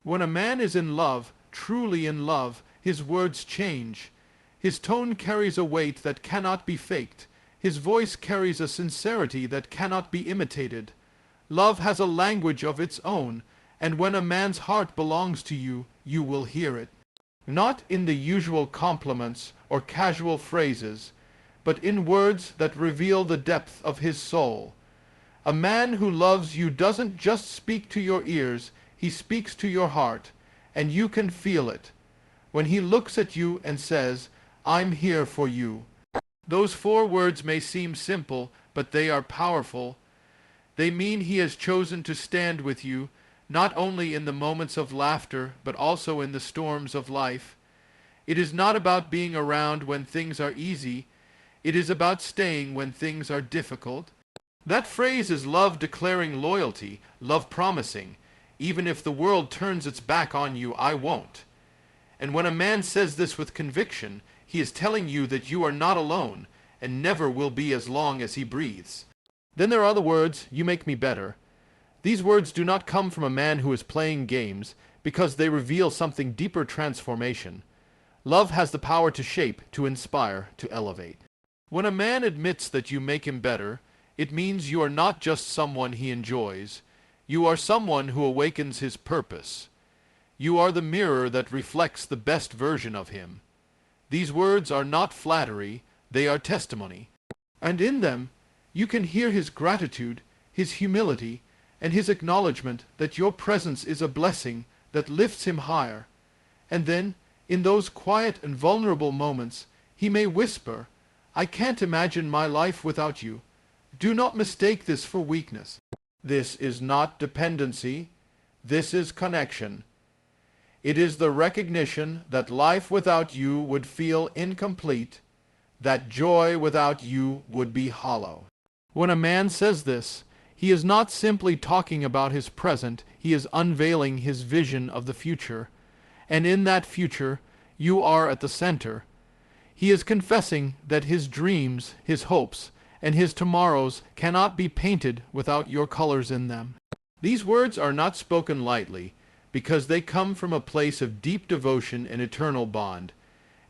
When a man is in love, truly in love, his words change. His tone carries a weight that cannot be faked. His voice carries a sincerity that cannot be imitated. Love has a language of its own, and when a man's heart belongs to you, you will hear it. Not in the usual compliments or casual phrases, but in words that reveal the depth of his soul. A man who loves you doesn't just speak to your ears, he speaks to your heart, and you can feel it. When he looks at you and says, "I'm here for you." Those 4 words may seem simple, but they are powerful. They mean he has chosen to stand with you, not only in the moments of laughter, but also in the storms of life. It is not about being around when things are easy. It is about staying when things are difficult. That phrase is love declaring loyalty, love promising, "Even if the world turns its back on you, I won't." And when a man says this with conviction, he is telling you that you are not alone, and never will be as long as he breathes. Then there are the words, "You make me better." These words do not come from a man who is playing games, because they reveal something deeper transformation. Love has the power to shape, to inspire, to elevate. When a man admits that you make him better, it means you are not just someone he enjoys. You are someone who awakens his purpose. You are the mirror that reflects the best version of him. These words are not flattery, they are testimony. And in them, you can hear his gratitude, his humility, and his acknowledgement that your presence is a blessing that lifts him higher. And then, in those quiet and vulnerable moments, he may whisper, "I can't imagine my life without you." Do not mistake this for weakness. This is not dependency. This is connection. It is the recognition that life without you would feel incomplete, that joy without you would be hollow. When a man says this, he is not simply talking about his present, he is unveiling his vision of the future. And in that future, you are at the center. He is confessing that his dreams, his hopes, and his tomorrows cannot be painted without your colors in them. These words are not spoken lightly, because they come from a place of deep devotion and eternal bond.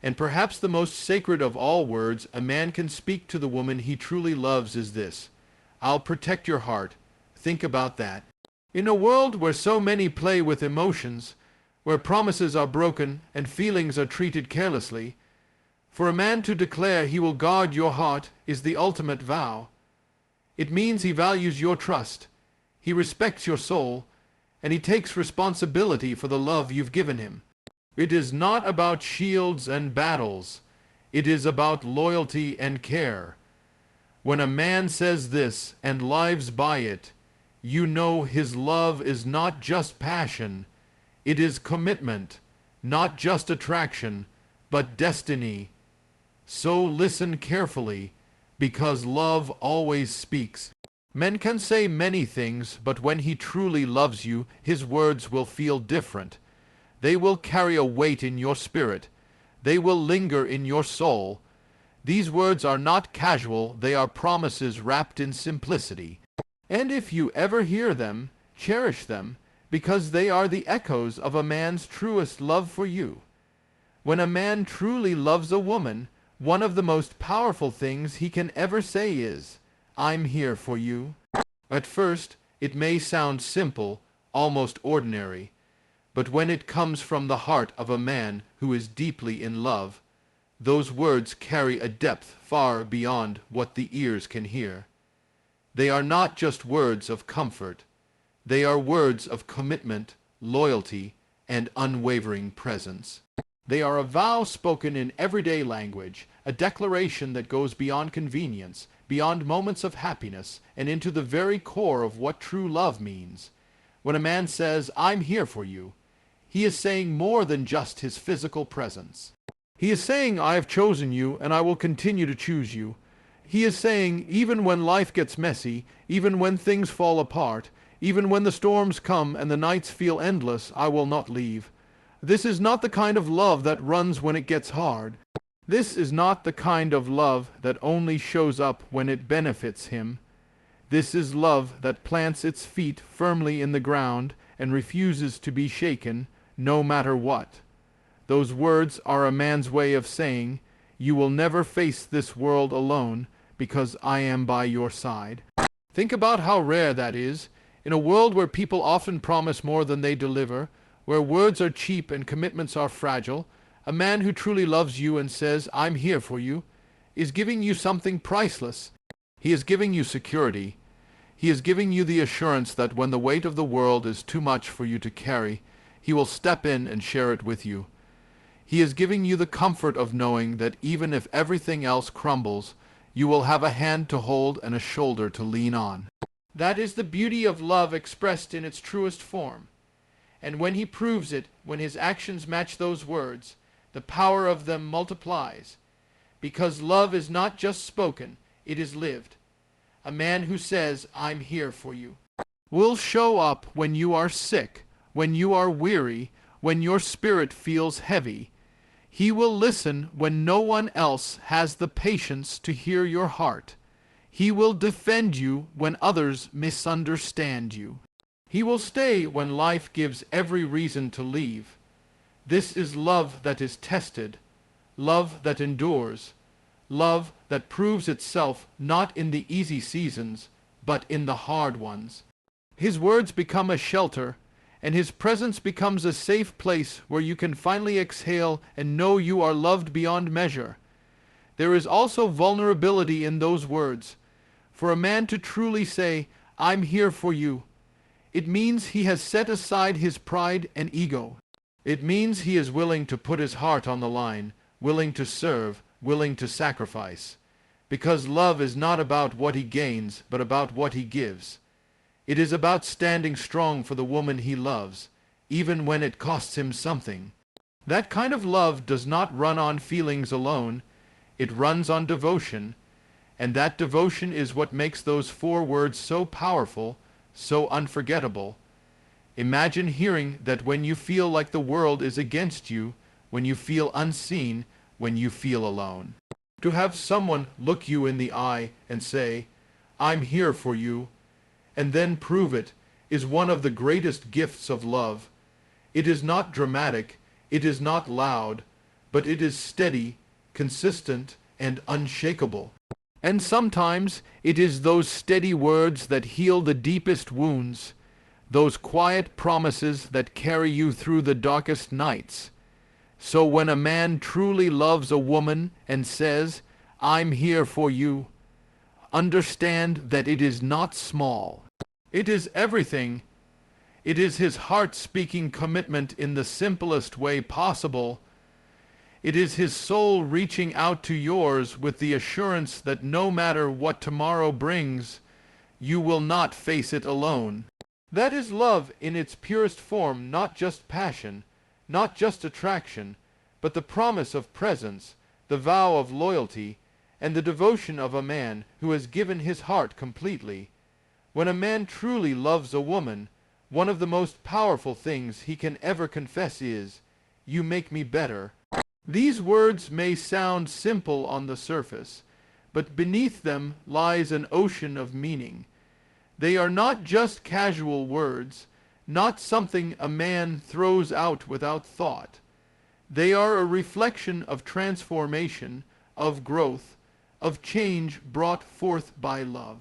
And perhaps the most sacred of all words a man can speak to the woman he truly loves is this: "I'll protect your heart. Think about that." In a world where so many play with emotions, where promises are broken and feelings are treated carelessly, for a man to declare he will guard your heart is the ultimate vow. It means he values your trust, he respects your soul, and he takes responsibility for the love you've given him. It is not about shields and battles. It is about loyalty and care. When a man says this and lives by it, you know his love is not just passion. It is commitment, not just attraction, but destiny. So listen carefully, because love always speaks. Men can say many things, but when he truly loves you, his words will feel different. They will carry a weight in your spirit. They will linger in your soul. These words are not casual, they are promises wrapped in simplicity. And if you ever hear them, cherish them, because they are the echoes of a man's truest love for you. When a man truly loves a woman, one of the most powerful things he can ever say is, "I'm here for you." At first, it may sound simple, almost ordinary, but when it comes from the heart of a man who is deeply in love, those words carry a depth far beyond what the ears can hear. They are not just words of comfort. They are words of commitment, loyalty, and unwavering presence. They are a vow spoken in everyday language, a declaration that goes beyond convenience, beyond moments of happiness, and into the very core of what true love means. When a man says, "I'm here for you," he is saying more than just his physical presence. He is saying, "I have chosen you, and I will continue to choose you." He is saying, even when life gets messy, even when things fall apart, even when the storms come and the nights feel endless, I will not leave. This is not the kind of love that runs when it gets hard. This is not the kind of love that only shows up when it benefits him. This is love that plants its feet firmly in the ground and refuses to be shaken, no matter what. Those words are a man's way of saying, "You will never face this world alone, because I am by your side." Think about how rare that is. In a world where people often promise more than they deliver, where words are cheap and commitments are fragile, a man who truly loves you and says, "I'm here for you," is giving you something priceless. He is giving you security. He is giving you the assurance that when the weight of the world is too much for you to carry, he will step in and share it with you. He is giving you the comfort of knowing that even if everything else crumbles, you will have a hand to hold and a shoulder to lean on. That is the beauty of love expressed in its truest form. And when he proves it, when his actions match those words, the power of them multiplies. Because love is not just spoken, it is lived. A man who says, "I'm here for you," will show up when you are sick, when you are weary, when your spirit feels heavy. He will listen when no one else has the patience to hear your heart. He will defend you when others misunderstand you. He will stay when life gives every reason to leave. This is love that is tested, love that endures, love that proves itself not in the easy seasons, but in the hard ones. His words become a shelter, and his presence becomes a safe place where you can finally exhale and know you are loved beyond measure. There is also vulnerability in those words. For a man to truly say, "I'm here for you," it means he has set aside his pride and ego. It means he is willing to put his heart on the line, willing to serve, willing to sacrifice. Because love is not about what he gains, but about what he gives. It is about standing strong for the woman he loves, even when it costs him something. That kind of love does not run on feelings alone. It runs on devotion, and that devotion is what makes those 4 words so powerful, so unforgettable. Imagine hearing that when you feel like the world is against you, when you feel unseen, when you feel alone. To have someone look you in the eye and say, "I'm here for you," and then prove it, is one of the greatest gifts of love. It is not dramatic, it is not loud, but it is steady, consistent, and unshakable. And sometimes it is those steady words that heal the deepest wounds, those quiet promises that carry you through the darkest nights. So when a man truly loves a woman and says, "I'm here for you," understand that it is not small. It is everything. It is his heart-speaking commitment in the simplest way possible. It is his soul reaching out to yours with the assurance that no matter what tomorrow brings, you will not face it alone. That is love in its purest form, not just passion, not just attraction, but the promise of presence, the vow of loyalty, and the devotion of a man who has given his heart completely. When a man truly loves a woman, one of the most powerful things he can ever confess is, "You make me better." These words may sound simple on the surface, but beneath them lies an ocean of meaning. They are not just casual words, not something a man throws out without thought. They are a reflection of transformation, of growth, of change brought forth by love.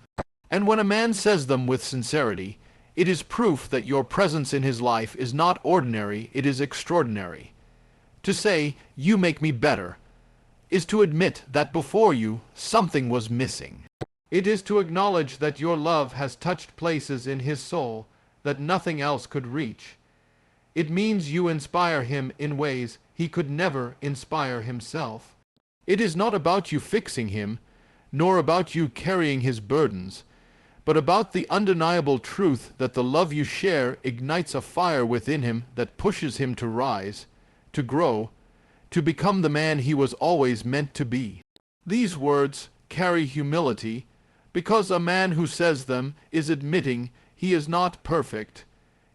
And when a man says them with sincerity, it is proof that your presence in his life is not ordinary, it is extraordinary. To say, "You make me better," is to admit that before you, something was missing. It is to acknowledge that your love has touched places in his soul that nothing else could reach. It means you inspire him in ways he could never inspire himself. It is not about you fixing him, nor about you carrying his burdens, but about the undeniable truth that the love you share ignites a fire within him that pushes him to rise, to grow, to become the man he was always meant to be. These words carry humility, because a man who says them is admitting he is not perfect,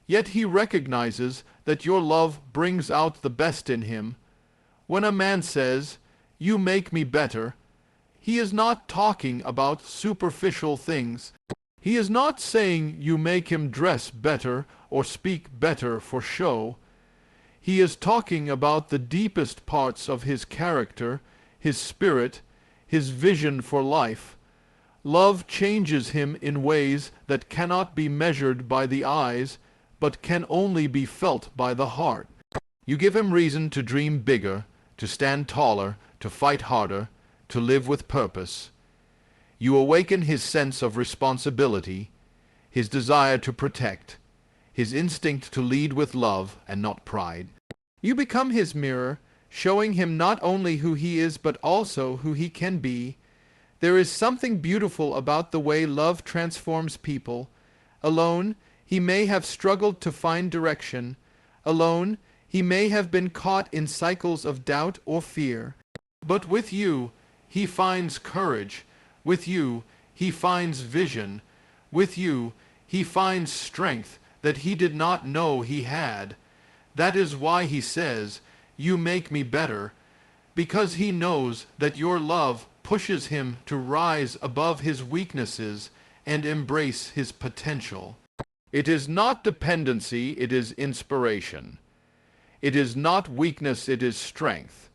yet he recognizes that your love brings out the best in him. When a man says, "You make me better," he is not talking about superficial things. He is not saying you make him dress better or speak better for show. He is talking about the deepest parts of his character, his spirit, his vision for life. Love changes him in ways that cannot be measured by the eyes, but can only be felt by the heart. You give him reason to dream bigger, to stand taller, to fight harder, to live with purpose. You awaken his sense of responsibility, his desire to protect, his instinct to lead with love and not pride. You become his mirror, showing him not only who he is but also who he can be. There is something beautiful about the way love transforms people. Alone, he may have struggled to find direction. Alone, he may have been caught in cycles of doubt or fear. But with you, he finds courage. With you, he finds vision. With you, he finds strength that he did not know he had. That is why he says, "You make me better," because he knows that your love pushes him to rise above his weaknesses and embrace his potential. It is not dependency, it is inspiration. It is not weakness, it is strength.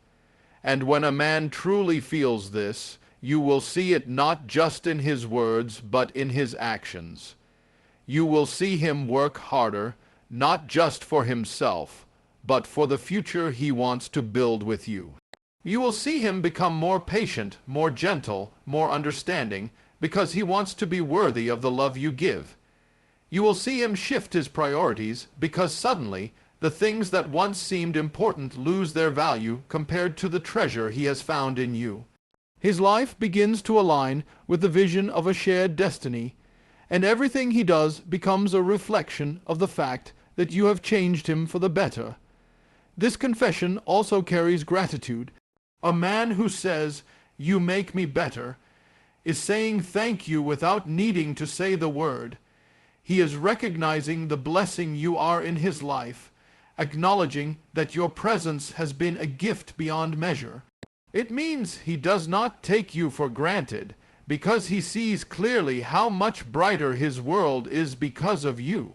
And when a man truly feels this, you will see it not just in his words, but in his actions. You will see him work harder, not just for himself, but for the future he wants to build with you. You will see him become more patient, more gentle, more understanding, because he wants to be worthy of the love you give. You will see him shift his priorities, because suddenly the things that once seemed important lose their value compared to the treasure he has found in you. His life begins to align with the vision of a shared destiny, and everything he does becomes a reflection of the fact that you have changed him for the better. This confession also carries gratitude. A man who says, "You make me better," is saying thank you without needing to say the word. He is recognizing the blessing you are in his life, acknowledging that your presence has been a gift beyond measure. It means he does not take you for granted, because he sees clearly how much brighter his world is because of you.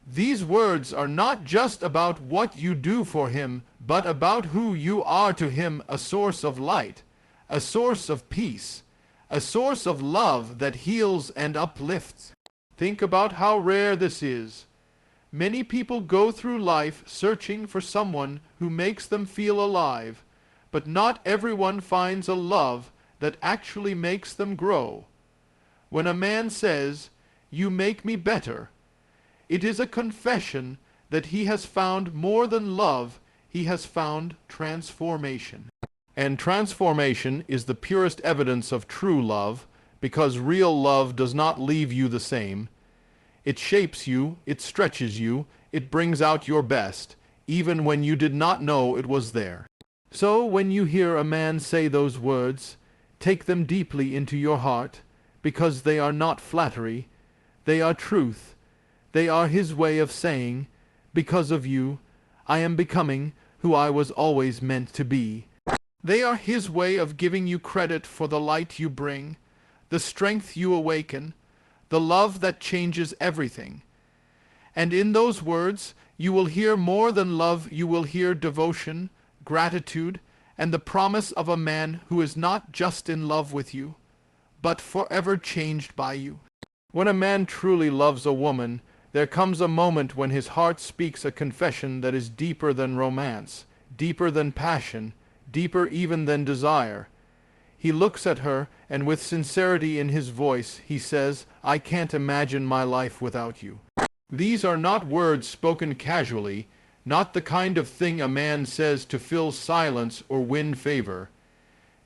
These words are not just about what you do for him, but about who you are to him, a source of light, a source of peace, a source of love that heals and uplifts. Think about how rare this is. Many people go through life searching for someone who makes them feel alive, but not everyone finds a love that actually makes them grow. When a man says, "You make me better," it is a confession that he has found more than love, he has found transformation. And transformation is the purest evidence of true love, because real love does not leave you the same. It shapes you, it stretches you, it brings out your best, even when you did not know it was there. So when you hear a man say those words, take them deeply into your heart, because they are not flattery, they are truth. They are his way of saying, because of you, I am becoming who I was always meant to be. They are his way of giving you credit for the light you bring, the strength you awaken, the love that changes everything. And in those words, you will hear more than love, you will hear devotion, gratitude, and the promise of a man who is not just in love with you, but forever changed by you. When a man truly loves a woman, there comes a moment when his heart speaks a confession that is deeper than romance, deeper than passion, deeper even than desire. He looks at her, and with sincerity in his voice, he says, "I can't imagine my life without you." These are not words spoken casually, not the kind of thing a man says to fill silence or win favor.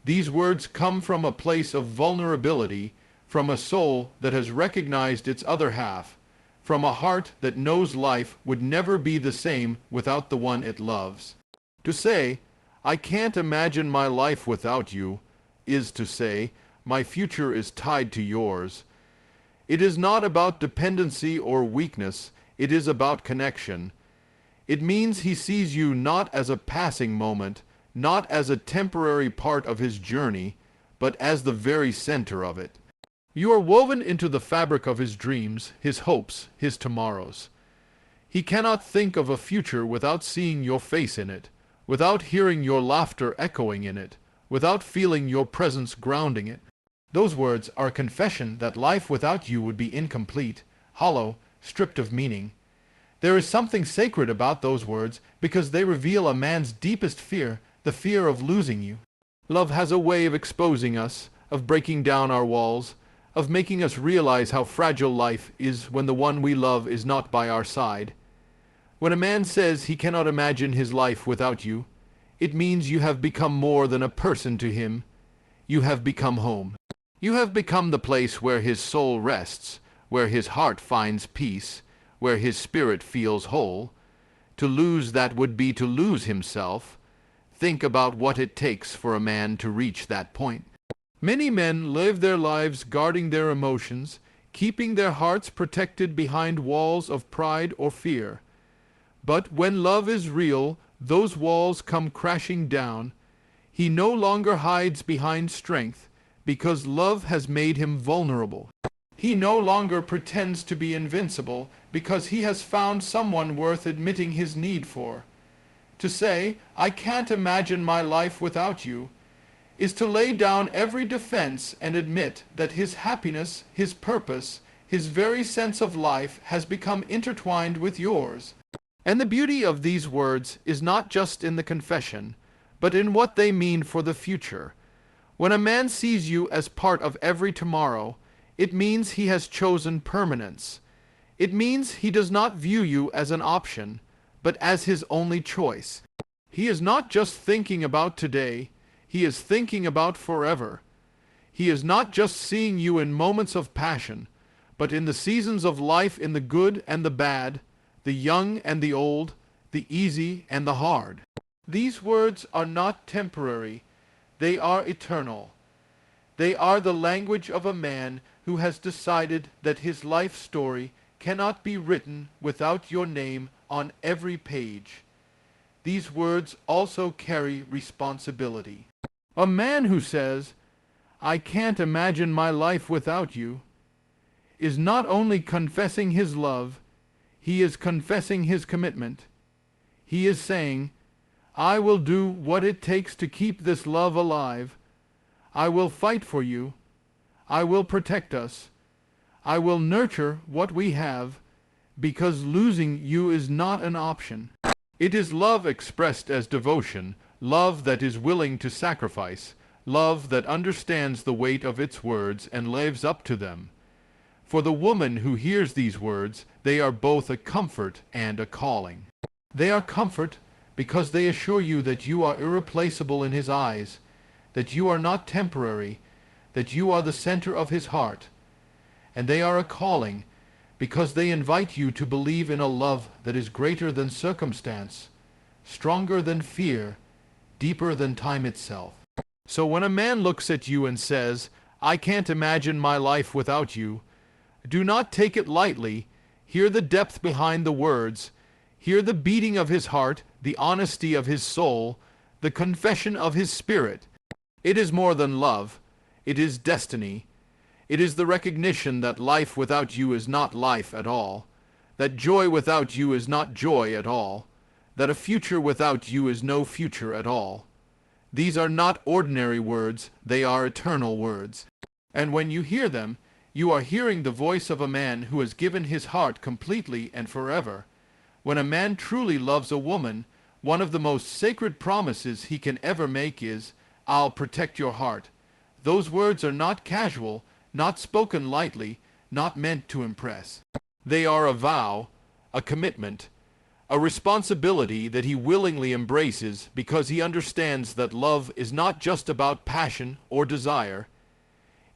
These words come from a place of vulnerability, from a soul that has recognized its other half, from a heart that knows life would never be the same without the one it loves. To say, "I can't imagine my life without you," is to say, "My future is tied to yours." It is not about dependency or weakness, it is about connection. It means he sees you not as a passing moment, not as a temporary part of his journey, but as the very center of it. You are woven into the fabric of his dreams, his hopes, his tomorrows. He cannot think of a future without seeing your face in it, without hearing your laughter echoing in it, without feeling your presence grounding it. Those words are a confession that life without you would be incomplete, hollow, stripped of meaning. There is something sacred about those words because they reveal a man's deepest fear, the fear of losing you. Love has a way of exposing us, of breaking down our walls, of making us realize how fragile life is when the one we love is not by our side. When a man says he cannot imagine his life without you, it means you have become more than a person to him. You have become home. You have become the place where his soul rests, where his heart finds peace, where his spirit feels whole. To lose that would be to lose himself. Think about what it takes for a man to reach that point. Many men live their lives guarding their emotions, keeping their hearts protected behind walls of pride or fear. But when love is real, those walls come crashing down. He no longer hides behind strength, because love has made him vulnerable. He no longer pretends to be invincible, because he has found someone worth admitting his need for. To say, "I can't imagine my life without you," is to lay down every defense and admit that his happiness, his purpose, his very sense of life has become intertwined with yours. And the beauty of these words is not just in the confession, but in what they mean for the future. When a man sees you as part of every tomorrow, it means he has chosen permanence. It means he does not view you as an option, but as his only choice. He is not just thinking about today, he is thinking about forever. He is not just seeing you in moments of passion, but in the seasons of life, in the good and the bad, the young and the old, the easy and the hard. These words are not temporary, they are eternal. They are the language of a man who has decided that his life story cannot be written without your name on every page. These words also carry responsibility. A man who says, "I can't imagine my life without you," is not only confessing his love, he is confessing his commitment. He is saying, "I will do what it takes to keep this love alive. I will fight for you. I will protect us. I will nurture what we have, because losing you is not an option." It is love expressed as devotion, love that is willing to sacrifice, love that understands the weight of its words and lives up to them. For the woman who hears these words, they are both a comfort and a calling. They are comfort because they assure you that you are irreplaceable in his eyes, that you are not temporary, that you are the center of his heart. And they are a calling because they invite you to believe in a love that is greater than circumstance, stronger than fear, deeper than time itself. So when a man looks at you and says, "I can't imagine my life without you," do not take it lightly. Hear the depth behind the words. Hear the beating of his heart, the honesty of his soul, the confession of his spirit. It is more than love. It is destiny. It is the recognition that life without you is not life at all, that joy without you is not joy at all, that a future without you is no future at all. These are not ordinary words, they are eternal words. And when you hear them, you are hearing the voice of a man who has given his heart completely and forever. When a man truly loves a woman, one of the most sacred promises he can ever make is, "I'll protect your heart." Those words are not casual, not spoken lightly, not meant to impress. They are a vow, a commitment, a responsibility that he willingly embraces because he understands that love is not just about passion or desire.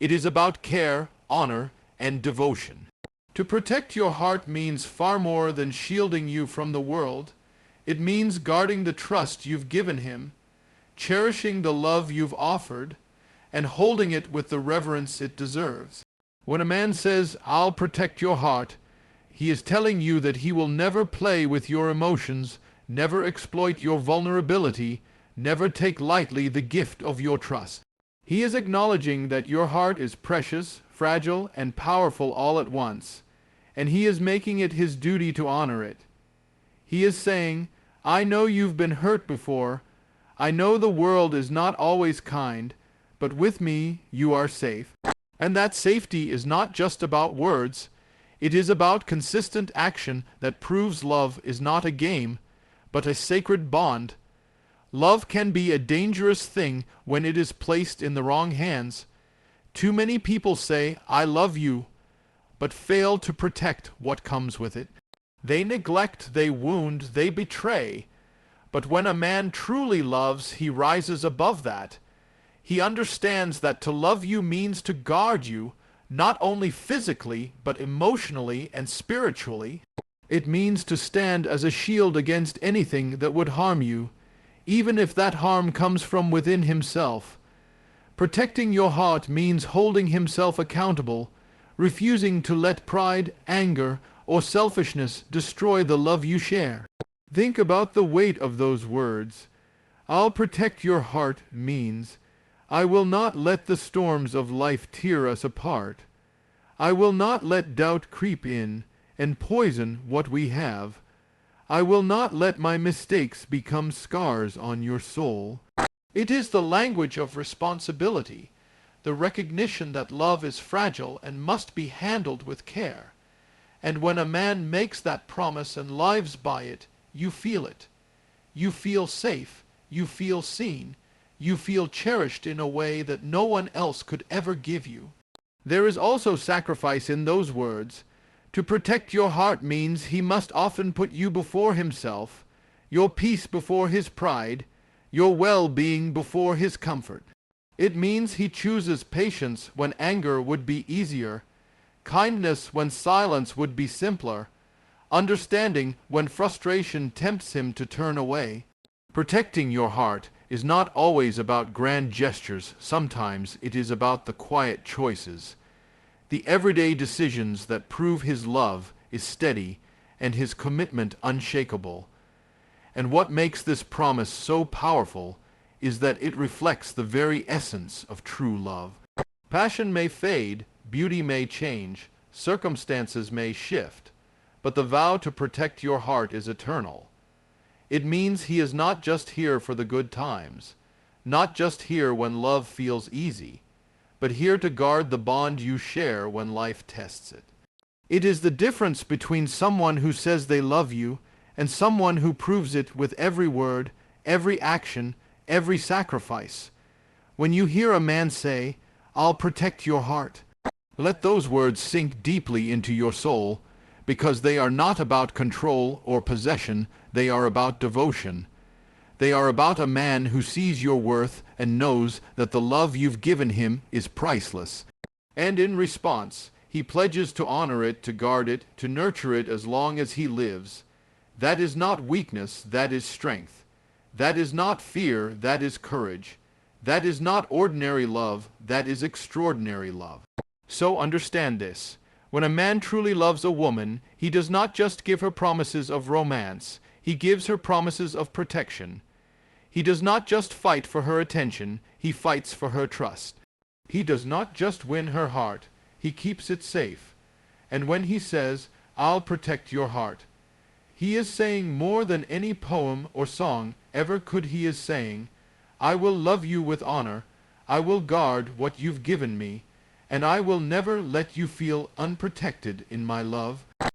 It is about care, honor, and devotion. To protect your heart means far more than shielding you from the world. It means guarding the trust you've given him, cherishing the love you've offered, and holding it with the reverence it deserves. When a man says, "I'll protect your heart," he is telling you that he will never play with your emotions, never exploit your vulnerability, never take lightly the gift of your trust. He is acknowledging that your heart is precious, fragile, and powerful all at once, and he is making it his duty to honor it. He is saying, I know you've been hurt before. I know the world is not always kind, but with me you are safe. And that safety is not just about words. It is about consistent action that proves love is not a game, but a sacred bond. Love can be a dangerous thing when it is placed in the wrong hands. Too many people say, I love you, but fail to protect what comes with it. They neglect, they wound, they betray. But when a man truly loves, he rises above that. He understands that to love you means to guard you, not only physically, but emotionally and spiritually. It means to stand as a shield against anything that would harm you, even if that harm comes from within himself. Protecting your heart means holding himself accountable, refusing to let pride, anger, or selfishness destroy the love you share. Think about the weight of those words. I'll protect your heart means I will not let the storms of life tear us apart. I will not let doubt creep in and poison what we have. I will not let my mistakes become scars on your soul. It is the language of responsibility, the recognition that love is fragile and must be handled with care. And when a man makes that promise and lives by it, you feel it. You feel safe. You feel seen. You feel cherished in a way that no one else could ever give you. There is also sacrifice in those words. To protect your heart means he must often put you before himself, your peace before his pride, your well-being before his comfort. It means he chooses patience when anger would be easier, kindness when silence would be simpler, understanding when frustration tempts him to turn away. Protecting your heart is not always about grand gestures. Sometimes it is about the quiet choices. The everyday decisions that prove his love is steady and his commitment unshakable. And what makes this promise so powerful is that it reflects the very essence of true love. Passion may fade, beauty may change, circumstances may shift, but the vow to protect your heart is eternal. It means he is not just here for the good times, not just here when love feels easy, but here to guard the bond you share when life tests it. It is the difference between someone who says they love you and someone who proves it with every word, every action, every sacrifice. When you hear a man say, I'll protect your heart, let those words sink deeply into your soul, because they are not about control or possession, they are about devotion. They are about a man who sees your worth and knows that the love you've given him is priceless. And in response, he pledges to honor it, to guard it, to nurture it as long as he lives. That is not weakness, that is strength. That is not fear, that is courage. That is not ordinary love, that is extraordinary love. So understand this. When a man truly loves a woman, he does not just give her promises of romance, he gives her promises of protection. He does not just fight for her attention, he fights for her trust. He does not just win her heart, he keeps it safe. And when he says, I'll protect your heart, he is saying more than any poem or song ever could. He is saying, I will love you with honor, I will guard what you've given me, and I will never let you feel unprotected in my love.